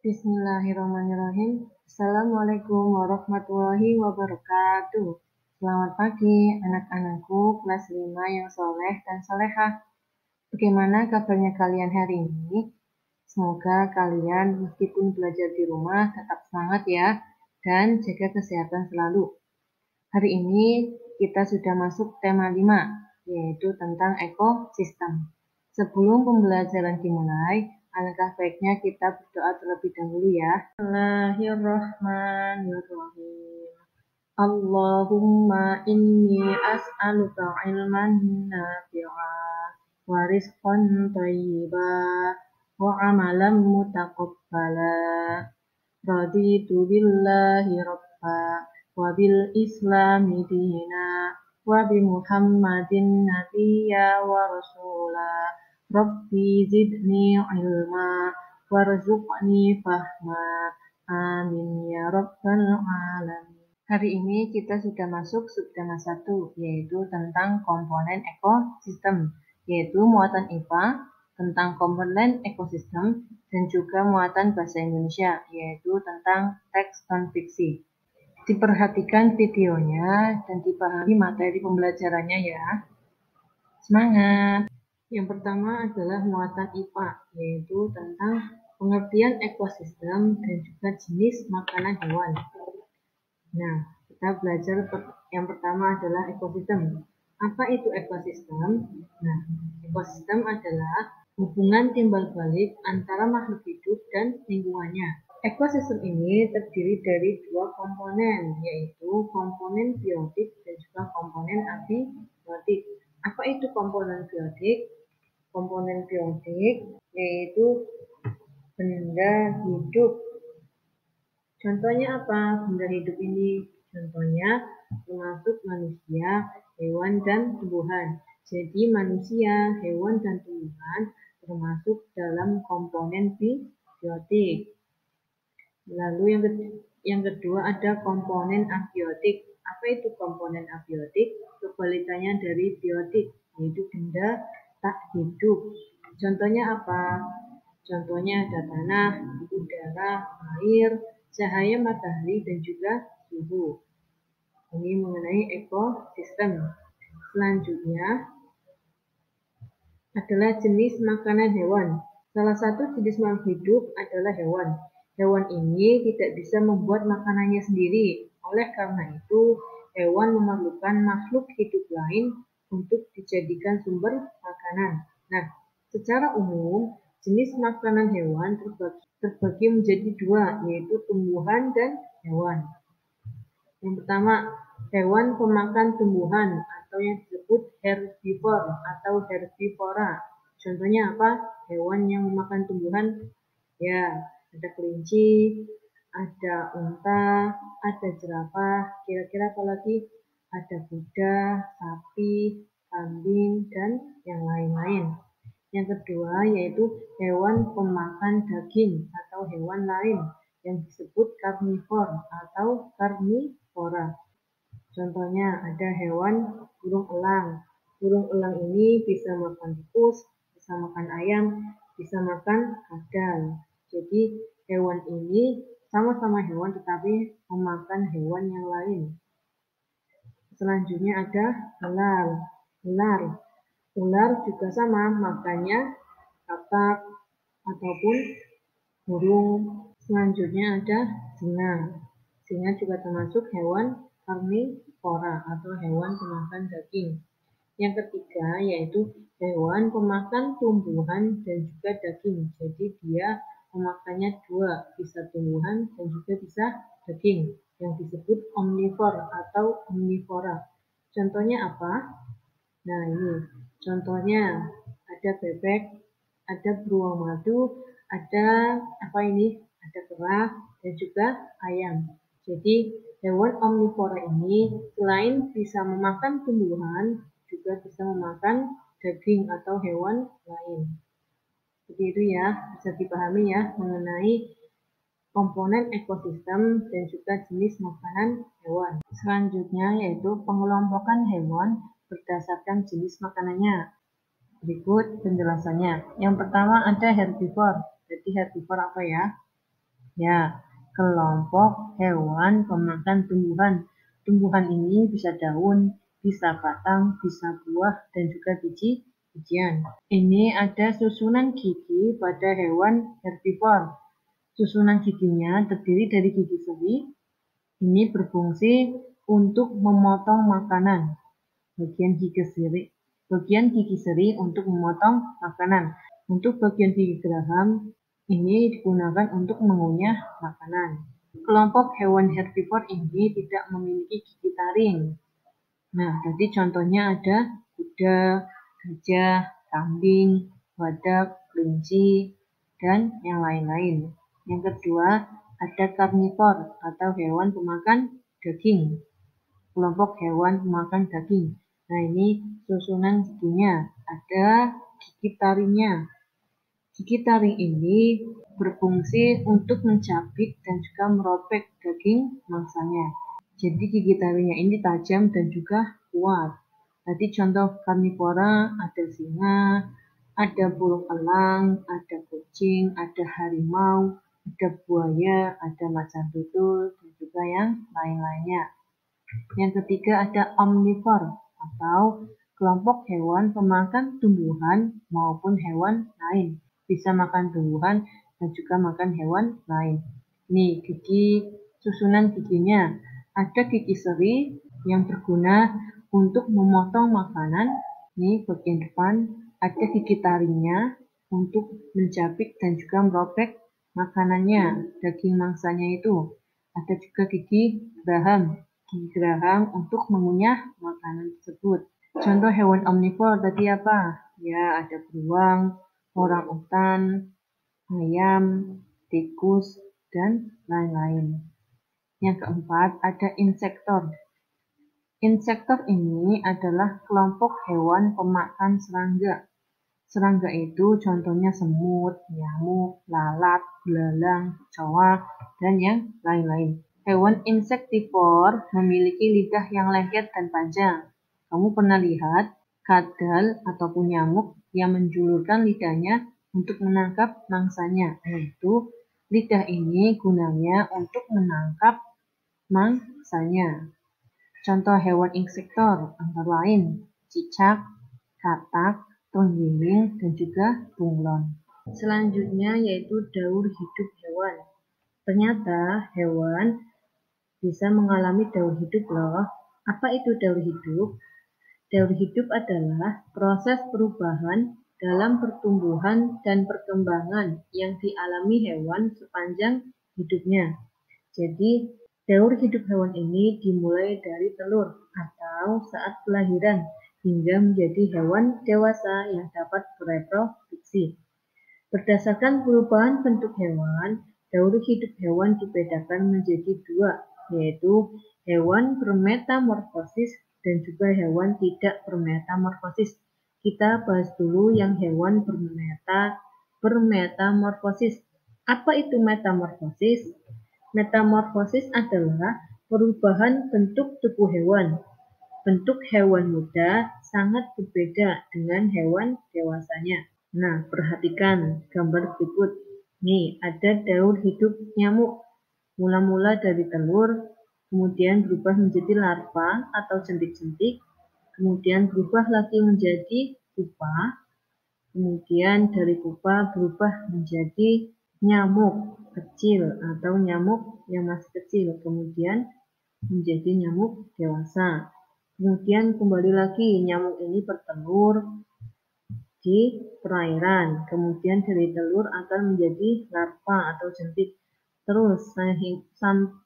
Bismillahirrahmanirrahim. Assalamualaikum warahmatullahi wabarakatuh. Selamat pagi anak-anakku kelas 5 yang soleh dan solehah. Bagaimana kabarnya kalian hari ini? Semoga kalian meskipun belajar di rumah tetap semangat ya dan jaga kesehatan selalu. Hari ini kita sudah masuk tema 5, yaitu tentang ekosistem. Sebelum pembelajaran dimulai, alangkah baiknya kita berdoa terlebih dahulu ya. Bismillahirrahmanirrahim. Allahumma inni as'aluka ilman nafi'an wa rizqan thayyiban wa amalan mutaqabbala. Raditu billahi rabba wa bil islami dina wa bi muhammadin nabiyya wa rasula. Rabbi zidni ilma warzuqni fahma. Amin ya rabbal alamin. Hari ini kita sudah masuk subtema 1, yaitu tentang komponen ekosistem, yaitu muatan IPA tentang komponen ekosistem dan juga muatan bahasa Indonesia, yaitu tentang teks non-fiksi. Diperhatikan videonya dan dipahami materi pembelajarannya ya. Semangat! Yang pertama adalah muatan IPA, yaitu tentang pengertian ekosistem dan juga jenis makanan hewan. Nah, kita belajar yang pertama adalah ekosistem. Apa itu ekosistem? Nah, ekosistem adalah hubungan timbal balik antara makhluk hidup dan lingkungannya. Ekosistem ini terdiri dari dua komponen, yaitu komponen biotik dan juga komponen abiotik. Apa itu komponen biotik? Komponen biotik yaitu benda hidup. Contohnya apa benda hidup ini? Contohnya termasuk manusia, hewan, dan tumbuhan. Jadi manusia, hewan, dan tumbuhan termasuk dalam komponen biotik. Lalu yang kedua ada komponen abiotik. Apa itu komponen abiotik? Kebalikannya dari biotik, yaitu benda tak hidup. Contohnya apa? Contohnya ada tanah, udara, air, cahaya matahari, dan juga suhu. Ini mengenai ekosistem. Selanjutnya adalah jenis makanan hewan. Salah satu jenis makhluk hidup adalah hewan. Hewan ini tidak bisa membuat makanannya sendiri. Oleh karena itu, hewan memerlukan makhluk hidup lain untuk dijadikan sumber makanan. Nah, secara umum, jenis makanan hewan terbagi menjadi dua, yaitu tumbuhan dan hewan. Yang pertama, hewan pemakan tumbuhan atau yang disebut herbivore atau herbivora. Contohnya apa? Hewan yang memakan tumbuhan, ya, ada kelinci, ada unta, ada jerapah, kira-kira apa lagi? Ada kuda, sapi, kambing, dan yang lain-lain. Yang kedua yaitu hewan pemakan daging atau hewan lain yang disebut karnivor atau karnivora. Contohnya ada hewan burung elang. Burung elang ini bisa makan tikus, bisa makan ayam, bisa makan kadal. Jadi hewan ini sama-sama hewan tetapi memakan hewan yang lain. Selanjutnya ada ular. Ular juga sama, makannya katak ataupun burung. Selanjutnya ada singa. Singa juga termasuk hewan karnivora atau hewan pemakan daging. Yang ketiga yaitu hewan pemakan tumbuhan dan juga daging. Jadi dia memakannya dua, bisa tumbuhan dan juga bisa daging, yang disebut omnivor atau omnivora. Contohnya apa? Nah, ini contohnya ada bebek, ada beruang madu, ada apa ini? Ada kera dan juga ayam. Jadi hewan omnivora ini selain bisa memakan tumbuhan, juga bisa memakan daging atau hewan lain. Jadi itu ya, bisa dipahami ya mengenai komponen ekosistem dan juga jenis makanan hewan. Selanjutnya yaitu pengelompokan hewan berdasarkan jenis makanannya. Berikut penjelasannya. Yang pertama ada herbivore. Jadi herbivore apa ya? Ya, kelompok hewan pemakan tumbuhan. Tumbuhan ini bisa daun, bisa batang, bisa buah, dan juga biji-bijian. Ini ada susunan gigi pada hewan herbivor. Susunan giginya terdiri dari gigi seri. Ini berfungsi untuk memotong makanan. Bagian gigi seri untuk memotong makanan. Untuk bagian gigi geraham ini digunakan untuk mengunyah makanan. Kelompok hewan herbivor ini tidak memiliki gigi taring. Nah, tadi contohnya ada kuda, gajah, kambing, badak, kelinci, dan yang lain-lain. Yang kedua, ada karnivor atau hewan pemakan daging. Kelompok hewan pemakan daging. Nah, ini susunan giginya. Ada gigi taringnya. Gigi taring ini berfungsi untuk mencabik dan juga merobek daging mangsanya. Jadi gigi taringnya ini tajam dan juga kuat. Tadi contoh karnivora ada singa, ada burung elang, ada kucing, ada harimau, ada buaya, ada macan tutul, dan juga yang lain-lainnya. Yang ketiga ada omnivor atau kelompok hewan pemakan tumbuhan maupun hewan lain. Bisa makan tumbuhan dan juga makan hewan lain. Nih, susunan giginya. Ada gigi seri yang berguna untuk memotong makanan. Nih, bagian depan ada gigi taringnya untuk mencabik dan juga merobek makanannya, daging mangsanya itu. Ada juga gigi geraham untuk mengunyah makanan tersebut. Contoh hewan omnivor tadi apa? Ya, ada beruang, orangutan, ayam, tikus, dan lain-lain. Yang keempat, ada insektor. Insektor ini adalah kelompok hewan pemakan serangga. Serangga itu contohnya semut, nyamuk, lalat, belalang, kecoa, dan yang lain-lain. Hewan insektivor memiliki lidah yang lengket dan panjang. Kamu pernah lihat kadal ataupun nyamuk yang menjulurkan lidahnya untuk menangkap mangsanya. Yaitu lidah ini gunanya untuk menangkap mangsanya. Contoh hewan insektor antara lain cicak, katak, terenggiling, dan juga bunglon. Selanjutnya yaitu daur hidup hewan. Ternyata hewan bisa mengalami daur hidup loh. Apa itu daur hidup? Daur hidup adalah proses perubahan dalam pertumbuhan dan perkembangan yang dialami hewan sepanjang hidupnya. Jadi, daur hidup hewan ini dimulai dari telur atau saat kelahiran hingga menjadi hewan dewasa yang dapat bereproduksi. Berdasarkan perubahan bentuk hewan, daur hidup hewan dibedakan menjadi dua, yaitu hewan bermetamorfosis dan juga hewan tidak bermetamorfosis. Kita bahas dulu yang hewan bermetamorfosis. Apa itu metamorfosis? Metamorfosis adalah perubahan bentuk tubuh hewan. Bentuk hewan muda sangat berbeda dengan hewan dewasanya. Nah, perhatikan gambar berikut. Nih, ada daur hidup nyamuk. Mula-mula dari telur, kemudian berubah menjadi larva atau jentik-jentik, kemudian berubah lagi menjadi pupa, kemudian dari pupa berubah menjadi nyamuk kecil atau nyamuk yang masih kecil, kemudian menjadi nyamuk dewasa. Kemudian kembali lagi nyamuk ini bertelur di perairan. Kemudian dari telur akan menjadi larva atau jentik. Terus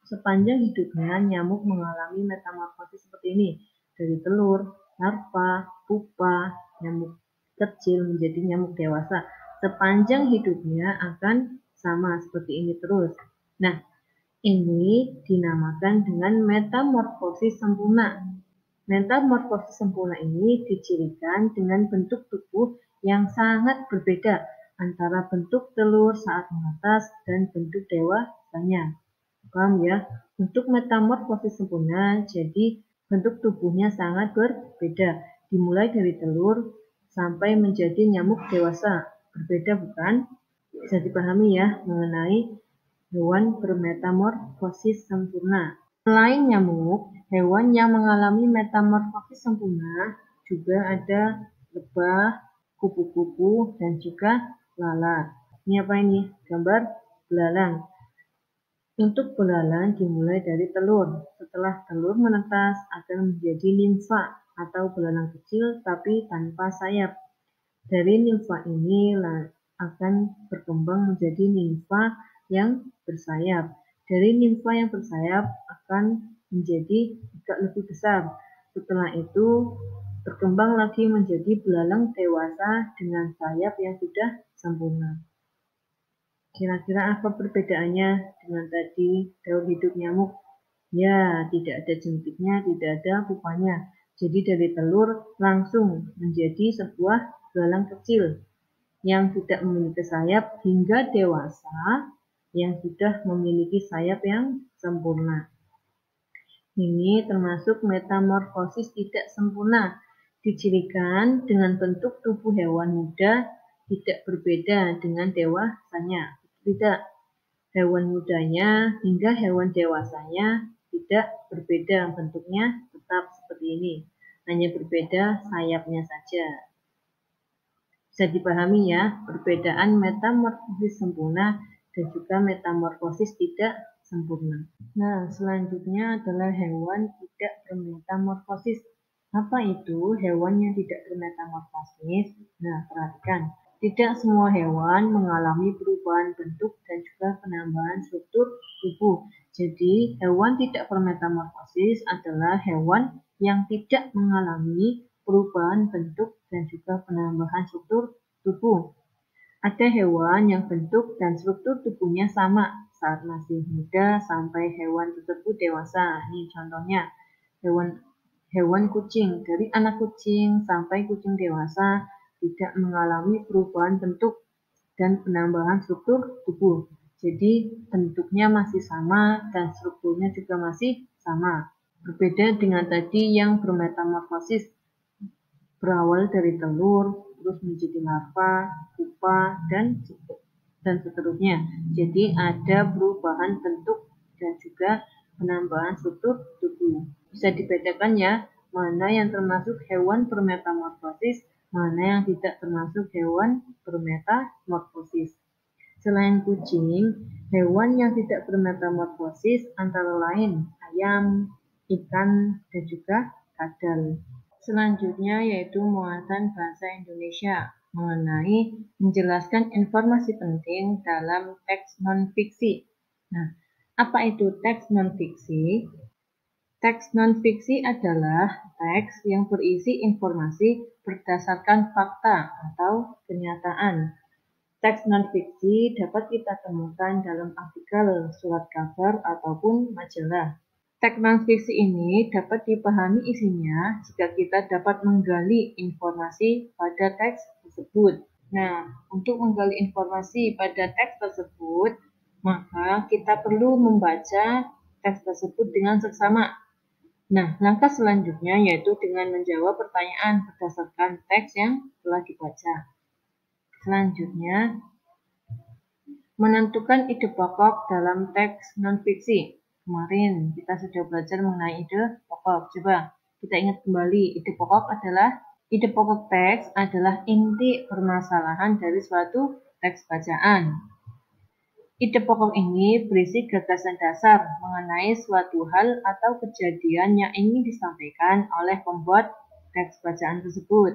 sepanjang hidupnya nyamuk mengalami metamorfosis seperti ini. Dari telur, larva, pupa, nyamuk kecil menjadi nyamuk dewasa. Sepanjang hidupnya akan sama seperti ini terus. Nah, ini dinamakan dengan metamorfosis sempurna. Metamorfosis sempurna ini dicirikan dengan bentuk tubuh yang sangat berbeda antara bentuk telur saat menetas dan bentuk dewasanya. Paham ya? Untuk metamorfosis sempurna, jadi bentuk tubuhnya sangat berbeda. Dimulai dari telur sampai menjadi nyamuk dewasa. Berbeda bukan? Bisa dipahami ya mengenai hewan bermetamorfosis sempurna. Selain nyamuk, hewan yang mengalami metamorfosis sempurna juga ada lebah, kupu-kupu, dan juga lalat. Ini apa ini? Gambar belalang. Untuk belalang dimulai dari telur. Setelah telur menetas akan menjadi nimfa atau belalang kecil tapi tanpa sayap. Dari nimfa ini akan berkembang menjadi nimfa yang bersayap. Dari nimfa yang bersayap akan menjadi agak lebih besar. Setelah itu berkembang lagi menjadi belalang dewasa dengan sayap yang sudah sempurna. Kira-kira apa perbedaannya dengan tadi daur hidup nyamuk? Ya, tidak ada jentiknya, tidak ada pupanya. Jadi dari telur langsung menjadi sebuah belalang kecil yang tidak memiliki sayap hingga dewasa yang sudah memiliki sayap yang sempurna. Ini termasuk metamorfosis tidak sempurna, dicirikan dengan bentuk tubuh hewan muda tidak berbeda dengan dewasanya. Tidak, hewan mudanya hingga hewan dewasanya tidak berbeda, bentuknya tetap seperti ini, hanya berbeda sayapnya saja. Bisa dipahami ya, perbedaan metamorfosis sempurna dan juga metamorfosis tidak sempurna. Nah, selanjutnya adalah hewan tidak bermetamorfosis. Apa itu hewan yang tidak bermetamorfosis? Nah, perhatikan. Tidak semua hewan mengalami perubahan bentuk dan juga penambahan struktur tubuh. Jadi, hewan tidak bermetamorfosis adalah hewan yang tidak mengalami perubahan bentuk dan juga penambahan struktur tubuh. Ada hewan yang bentuk dan struktur tubuhnya sama saat masih muda sampai hewan tersebut dewasa. Ini contohnya hewan kucing. Dari anak kucing sampai kucing dewasa tidak mengalami perubahan bentuk dan penambahan struktur tubuh. Jadi bentuknya masih sama dan strukturnya juga masih sama. Berbeda dengan tadi yang bermetamorfosis, berawal dari telur, terus menjadi larva, pupa, dan seterusnya. Jadi ada perubahan bentuk dan juga penambahan struktur tubuh. Bisa dibedakan ya, mana yang termasuk hewan bermetamorfosis, mana yang tidak termasuk hewan bermetamorfosis. Selain kucing, hewan yang tidak bermetamorfosis antara lain ayam, ikan, dan juga kadal. Selanjutnya yaitu muatan bahasa Indonesia mengenai menjelaskan informasi penting dalam teks non-fiksi. Nah, apa itu teks non-fiksi? Teks non-fiksi adalah teks yang berisi informasi berdasarkan fakta atau kenyataan. Teks non-fiksi dapat kita temukan dalam artikel, surat kabar, ataupun majalah. Teks non-fiksi ini dapat dipahami isinya jika kita dapat menggali informasi pada teks tersebut. Nah, untuk menggali informasi pada teks tersebut, maka kita perlu membaca teks tersebut dengan seksama. Nah, langkah selanjutnya yaitu dengan menjawab pertanyaan berdasarkan teks yang telah dibaca. Selanjutnya, menentukan ide pokok dalam teks non-fiksi. Kemarin kita sudah belajar mengenai ide pokok. Coba kita ingat kembali, ide pokok teks adalah inti permasalahan dari suatu teks bacaan. Ide pokok ini berisi gagasan dasar mengenai suatu hal atau kejadian yang ingin disampaikan oleh pembuat teks bacaan tersebut.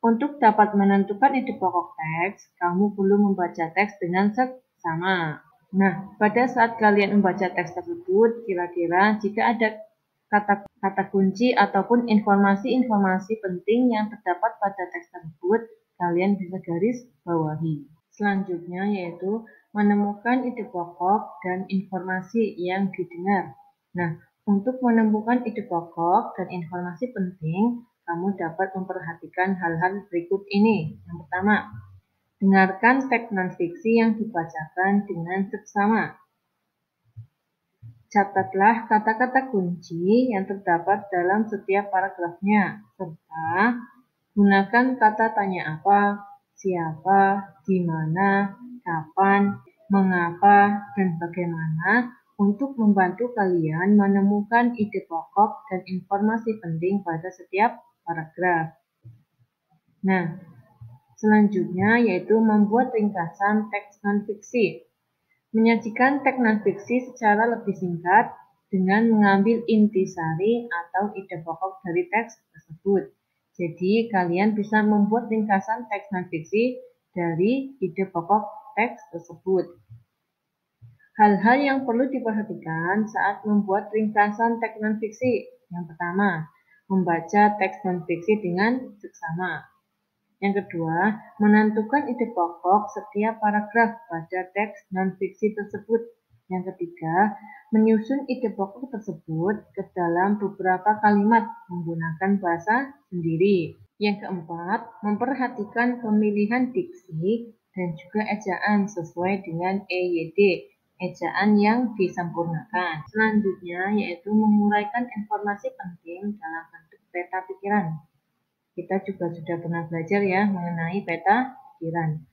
Untuk dapat menentukan ide pokok teks, kamu perlu membaca teks dengan seksama. Nah, pada saat kalian membaca teks tersebut, kira-kira jika ada kata kunci ataupun informasi-informasi penting yang terdapat pada teks tersebut, kalian bisa garis bawahi. Selanjutnya yaitu menemukan ide pokok dan informasi yang didengar. Nah, untuk menemukan ide pokok dan informasi penting, kamu dapat memperhatikan hal-hal berikut ini. Yang pertama, dengarkan teks non-fiksi yang dibacakan dengan seksama. Catatlah kata-kata kunci yang terdapat dalam setiap paragrafnya, serta gunakan kata tanya apa, siapa, di mana, kapan, mengapa, dan bagaimana untuk membantu kalian menemukan ide pokok dan informasi penting pada setiap paragraf. Nah, selanjutnya yaitu membuat ringkasan teks non-fiksi. Menyajikan teks non-fiksi secara lebih singkat dengan mengambil intisari atau ide pokok dari teks tersebut. Jadi, kalian bisa membuat ringkasan teks non-fiksi dari ide pokok teks tersebut. Hal-hal yang perlu diperhatikan saat membuat ringkasan teks non-fiksi. Yang pertama, membaca teks non-fiksi dengan seksama. Yang kedua, menentukan ide pokok setiap paragraf pada teks non-fiksi tersebut. Yang ketiga, menyusun ide pokok tersebut ke dalam beberapa kalimat menggunakan bahasa sendiri. Yang keempat, memperhatikan pemilihan diksi dan juga ejaan sesuai dengan EYD, ejaan yang disempurnakan. Selanjutnya yaitu menguraikan informasi penting dalam bentuk peta pikiran. Kita juga sudah pernah belajar ya mengenai peta pikiran.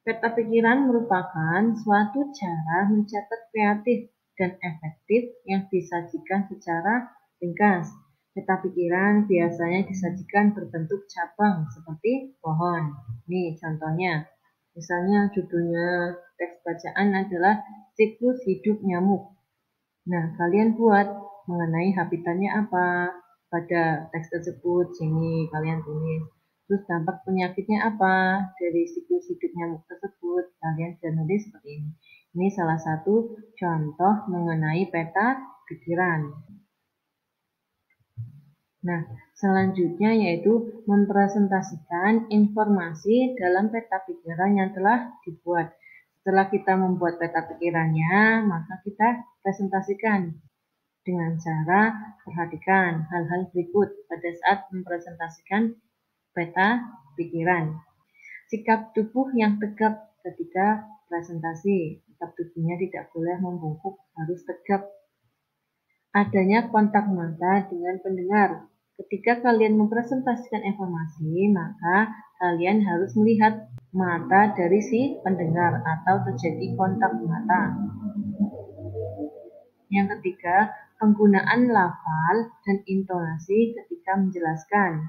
Peta pikiran merupakan suatu cara mencatat kreatif dan efektif yang disajikan secara ringkas. Peta pikiran biasanya disajikan berbentuk cabang seperti pohon. Nih contohnya, misalnya judulnya teks bacaan adalah siklus hidup nyamuk. Nah, kalian buat mengenai habitatnya apa pada teks tersebut. Sini kalian tulis. Terus dampak penyakitnya apa dari siklus hidup nyamuk tersebut. Kalian bisa nulis seperti ini. Ini salah satu contoh mengenai peta pikiran. Nah, selanjutnya yaitu mempresentasikan informasi dalam peta pikiran yang telah dibuat. Setelah kita membuat peta pikirannya, maka kita presentasikan dengan cara perhatikan hal-hal berikut pada saat mempresentasikan peta pikiran. Sikap tubuh yang tegap ketika presentasi. Sikap tubuhnya tidak boleh membungkuk, harus tegap. Adanya kontak mata dengan pendengar. Ketika kalian mempresentasikan informasi, maka kalian harus melihat mata dari si pendengar atau terjadi kontak mata. Yang ketiga, penggunaan lafal dan intonasi ketika menjelaskan.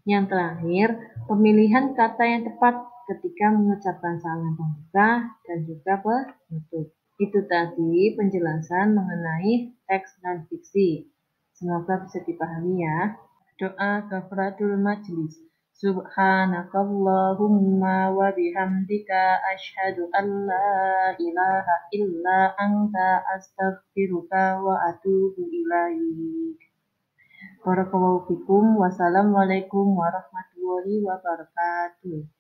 Yang terakhir, pemilihan kata yang tepat ketika mengucapkan salam pembuka dan juga penutup. Itu tadi penjelasan mengenai teks non-fiksi. Semoga bisa dipahami ya. Doa kafaratul majlis. Subhanakallahumma wa bihamdika asyhadu an la ilaha illa anta astaghfiruka wa atubu ilaik. Barakallahu fikum. Wassalamualaikum warahmatullahi wabarakatuh.